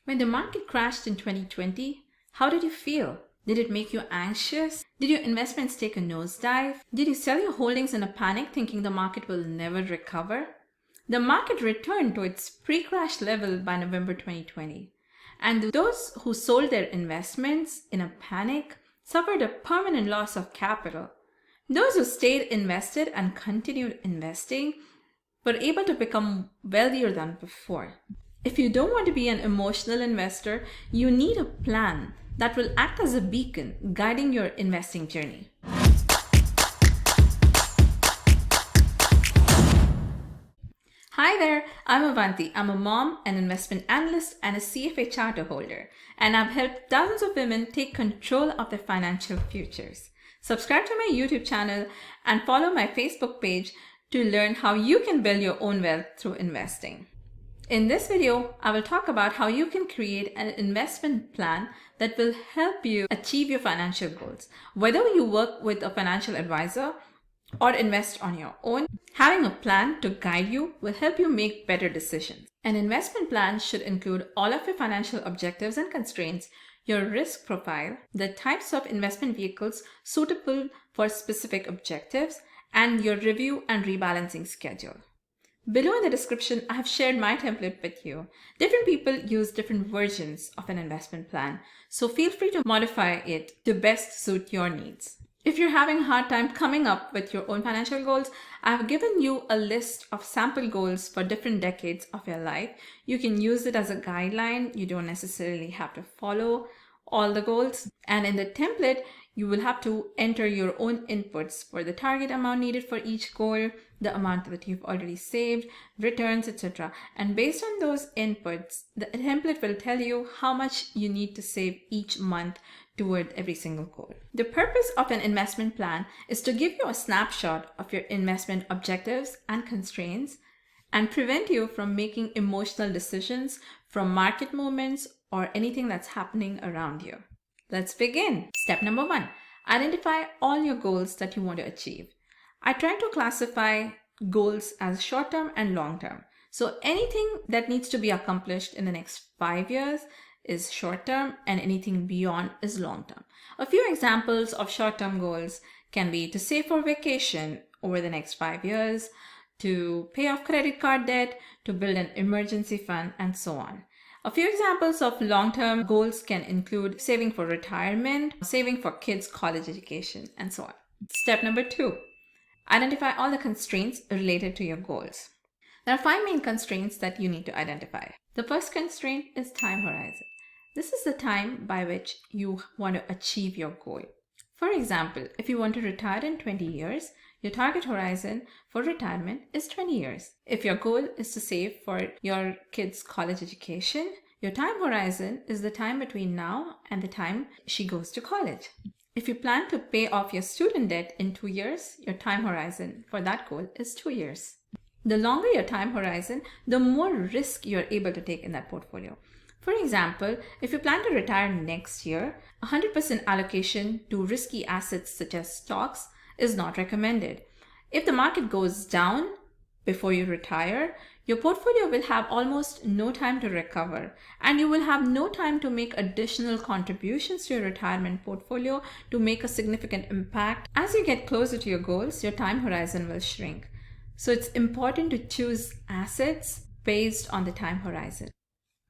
When the market crashed in 2020, how did you feel? Did it make you anxious? Did your investments take a nosedive? Did you sell your holdings in a panic thinking the market will never recover? The market returned to its pre-crash level by November 2020. And those who sold their investments in a panic suffered a permanent loss of capital. Those who stayed invested and continued investing were able to become wealthier than before. If you don't want to be an emotional investor, you need a plan that will act as a beacon guiding your investing journey. Hi there, I'm Avanti. I'm a mom, an investment analyst, and a CFA charter holder, and I've helped dozens of women take control of their financial futures. Subscribe to my YouTube channel and follow my Facebook page to learn how you can build your own wealth through investing. In this video, I will talk about how you can create an investment plan that will help you achieve your financial goals. Whether you work with a financial advisor or invest on your own, having a plan to guide you will help you make better decisions. An investment plan should include all of your financial objectives and constraints, your risk profile, the types of investment vehicles suitable for specific objectives, and your review and rebalancing schedule. Below in the description, I have shared my template with you. Different people use different versions of an investment plan, so feel free to modify it to best suit your needs. If you're having a hard time coming up with your own financial goals, I have given you a list of sample goals for different decades of your life. You can use it as a guideline. You don't necessarily have to follow all the goals. And in the template, you will have to enter your own inputs for the target amount needed for each goal, the amount that you've already saved, returns, etc. And based on those inputs, the template will tell you how much you need to save each month toward every single goal. The purpose of an investment plan is to give you a snapshot of your investment objectives and constraints and prevent you from making emotional decisions from market movements or anything that's happening around you. Let's begin. Step number 1, identify all your goals that you want to achieve. I try to classify goals as short-term and long-term. So anything that needs to be accomplished in the next 5 years is short-term and anything beyond is long-term. A few examples of short-term goals can be to save for vacation over the next 5 years, to pay off credit card debt, to build an emergency fund, and so on. A few examples of long-term goals can include saving for retirement, saving for kids' college education, and so on. Step number 2, identify all the constraints related to your goals. There are 5 main constraints that you need to identify. The first constraint is time horizon. This is the time by which you want to achieve your goal. For example, if you want to retire in 20 years, your target horizon for retirement is 20 years. If your goal is to save for your kids' college education, your time horizon is the time between now and the time she goes to college. If you plan to pay off your student debt in 2 years, your time horizon for that goal is 2 years. The longer your time horizon, the more risk you're able to take in that portfolio. For example, if you plan to retire next year, 100% allocation to risky assets such as stocks is not recommended. If the market goes down before you retire, your portfolio will have almost no time to recover, and you will have no time to make additional contributions to your retirement portfolio to make a significant impact. As you get closer to your goals, your time horizon will shrink. So it's important to choose assets based on the time horizon.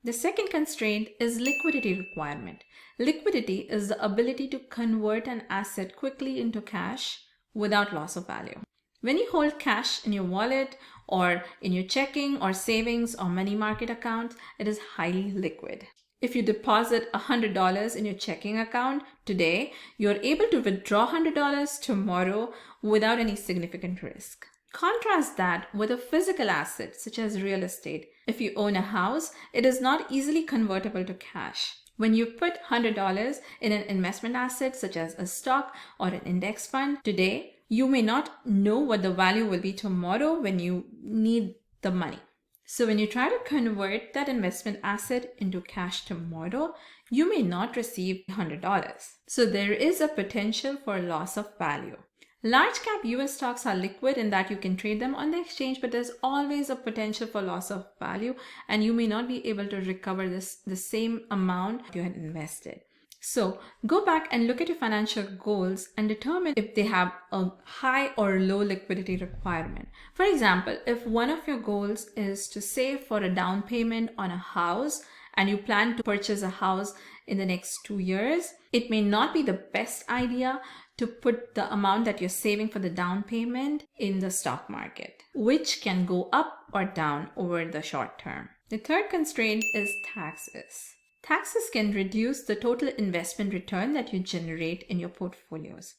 The second constraint is liquidity requirement. Liquidity is the ability to convert an asset quickly into cash without loss of value. When you hold cash in your wallet or in your checking or savings or money market account, it is highly liquid. If you deposit $100 in your checking account today, you're able to withdraw $100 tomorrow without any significant risk. Contrast that with a physical asset such as real estate. If you own a house, it is not easily convertible to cash. When you put $100 in an investment asset such as a stock or an index fund today, you may not know what the value will be tomorrow when you need the money. So when you try to convert that investment asset into cash tomorrow, you may not receive $100. So there is a potential for loss of value. Large cap US stocks are liquid in that you can trade them on the exchange, but there's always a potential for loss of value and you may not be able to recover the same amount you had invested. So go back and look at your financial goals and determine if they have a high or low liquidity requirement. For example, if one of your goals is to save for a down payment on a house and you plan to purchase a house in the next 2 years, it may not be the best idea to put the amount that you're saving for the down payment in the stock market, which can go up or down over the short term. The third constraint is taxes. Taxes can reduce the total investment return that you generate in your portfolios.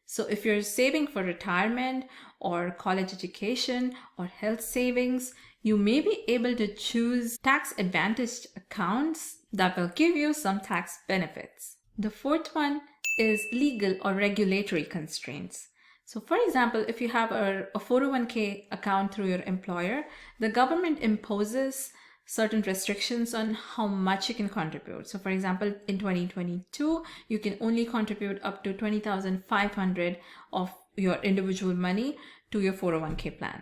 So if you're saving for retirement or college education or health savings, you may be able to choose tax advantaged accounts that will give you some tax benefits. The fourth one is legal or regulatory constraints. So for example, if you have a 401k account through your employer, the government imposes certain restrictions on how much you can contribute. So for example, in 2022, you can only contribute up to 20,500 of your individual money to your 401k plan.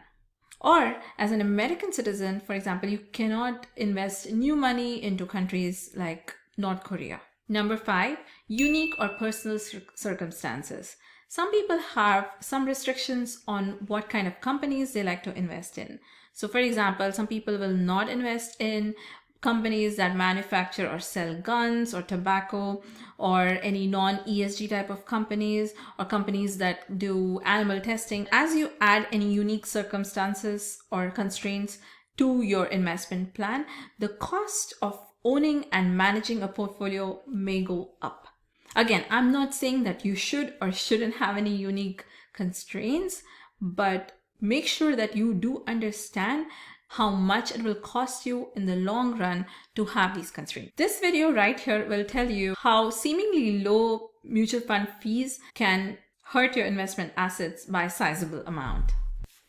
Or as an American citizen, for example, you cannot invest new money into countries like North Korea. Number 5, unique or personal circumstances. Some people have some restrictions on what kind of companies they like to invest in. So for example, some people will not invest in companies that manufacture or sell guns or tobacco or any non-ESG type of companies or companies that do animal testing. As you add any unique circumstances or constraints to your investment plan, the cost of owning and managing a portfolio may go up. Again, I'm not saying that you should or shouldn't have any unique constraints, but make sure that you do understand how much it will cost you in the long run to have these constraints. This video right here will tell you how seemingly low mutual fund fees can hurt your investment assets by a sizable amount.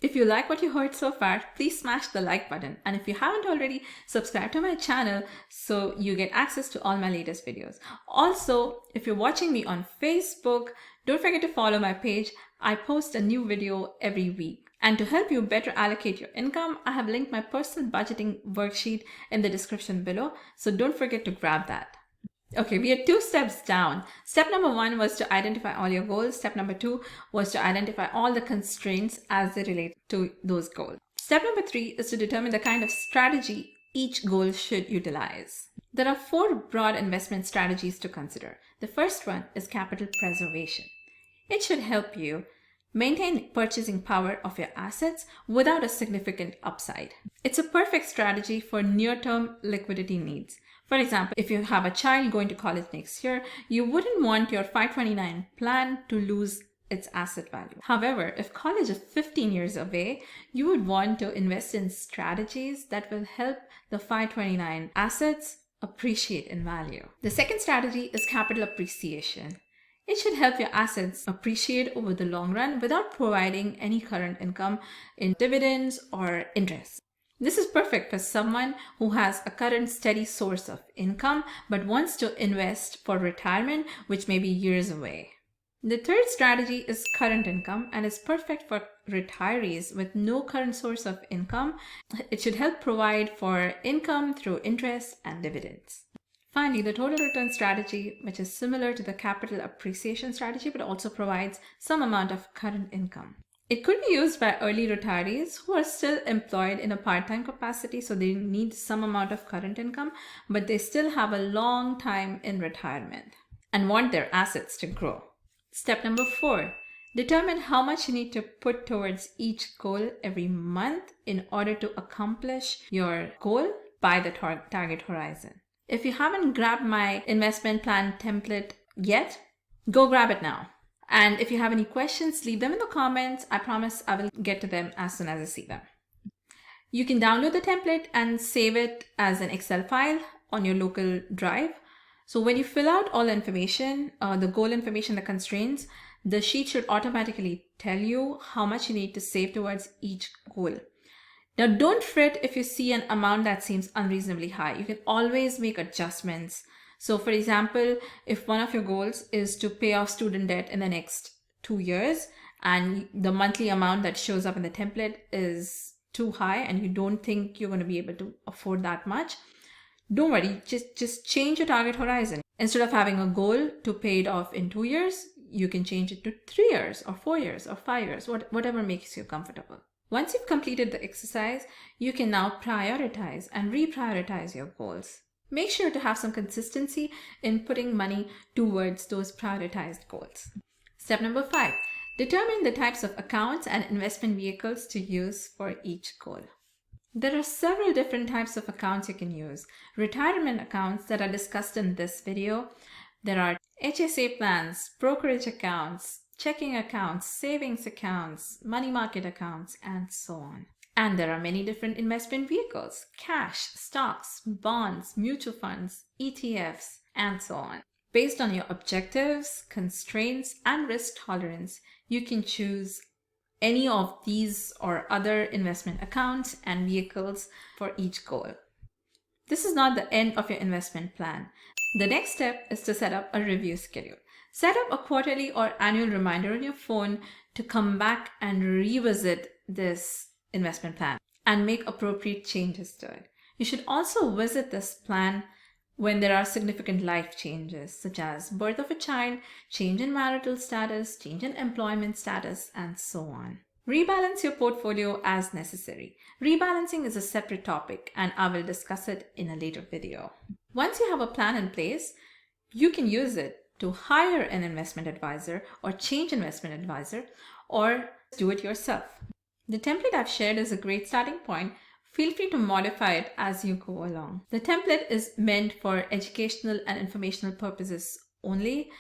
If you like what you heard so far, please smash the like button. And if you haven't already, subscribe to my channel so you get access to all my latest videos. Also, if you're watching me on Facebook, don't forget to follow my page. I post a new video every week. And to help you better allocate your income, I have linked my personal budgeting worksheet in the description below. So don't forget to grab that. Okay, we are 2 steps down. Step number 1 was to identify all your goals. Step number 2 was to identify all the constraints as they relate to those goals. Step number 3 is to determine the kind of strategy each goal should utilize. There are 4 broad investment strategies to consider. The first one is capital preservation. It should help you maintain purchasing power of your assets without a significant upside. It's a perfect strategy for near-term liquidity needs. For example, if you have a child going to college next year, you wouldn't want your 529 plan to lose its asset value. However, if college is 15 years away, you would want to invest in strategies that will help the 529 assets appreciate in value. The second strategy is capital appreciation. It should help your assets appreciate over the long run without providing any current income in dividends or interest. This is perfect for someone who has a current steady source of income but wants to invest for retirement, which may be years away. The third strategy is current income and is perfect for retirees with no current source of income. It should help provide for income through interest and dividends. Finally, the total return strategy, which is similar to the capital appreciation strategy but also provides some amount of current income. It could be used by early retirees who are still employed in a part-time capacity, so they need some amount of current income, but they still have a long time in retirement and want their assets to grow. Step number 4, determine how much you need to put towards each goal every month in order to accomplish your goal by the target horizon. If you haven't grabbed my investment plan template yet, go grab it now. And if you have any questions, leave them in the comments. I promise I will get to them as soon as I see them. You can download the template and save it as an Excel file on your local drive. So when you fill out all the information, the goal information, the constraints, the sheet should automatically tell you how much you need to save towards each goal. Now, don't fret if you see an amount that seems unreasonably high. You can always make adjustments. So for example, if one of your goals is to pay off student debt in the next 2 years and the monthly amount that shows up in the template is too high and you don't think you're going to be able to afford that much, don't worry, just change your target horizon. Instead of having a goal to pay it off in 2 years, you can change it to 3 years or 4 years or 5 years, whatever makes you comfortable. Once you've completed the exercise, you can now prioritize and reprioritize your goals. Make sure to have some consistency in putting money towards those prioritized goals. Step number 5, determine the types of accounts and investment vehicles to use for each goal. There are several different types of accounts you can use. Retirement accounts that are discussed in this video. There are HSA plans, brokerage accounts, checking accounts, savings accounts, money market accounts, and so on. And there are many different investment vehicles: cash, stocks, bonds, mutual funds, ETFs, and so on. Based on your objectives, constraints, and risk tolerance, you can choose any of these or other investment accounts and vehicles for each goal. This is not the end of your investment plan. The next step is to set up a review schedule. Set up a quarterly or annual reminder on your phone to come back and revisit this investment plan and make appropriate changes to it. You should also visit this plan when there are significant life changes, such as birth of a child, change in marital status, change in employment status, and so on. Rebalance your portfolio as necessary. Rebalancing is a separate topic, and I will discuss it in a later video. Once you have a plan in place, you can use it to hire an investment advisor or change investment advisor, or do it yourself. The template I've shared is a great starting point. Feel free to modify it as you go along. The template is meant for educational and informational purposes only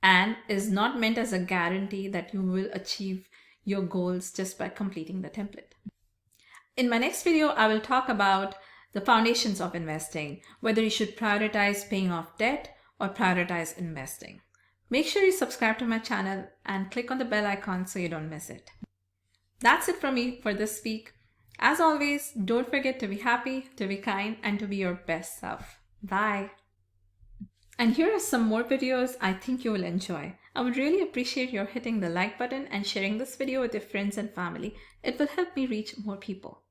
and is not meant as a guarantee that you will achieve your goals just by completing the template. In my next video, I will talk about the foundations of investing, whether you should prioritize paying off debt or prioritize investing. Make sure you subscribe to my channel and click on the bell icon so you don't miss it. That's it from me for this week. As always, don't forget to be happy, to be kind, and to be your best self. Bye. And here are some more videos I think you will enjoy. I would really appreciate your hitting the like button and sharing this video with your friends and family. It will help me reach more people.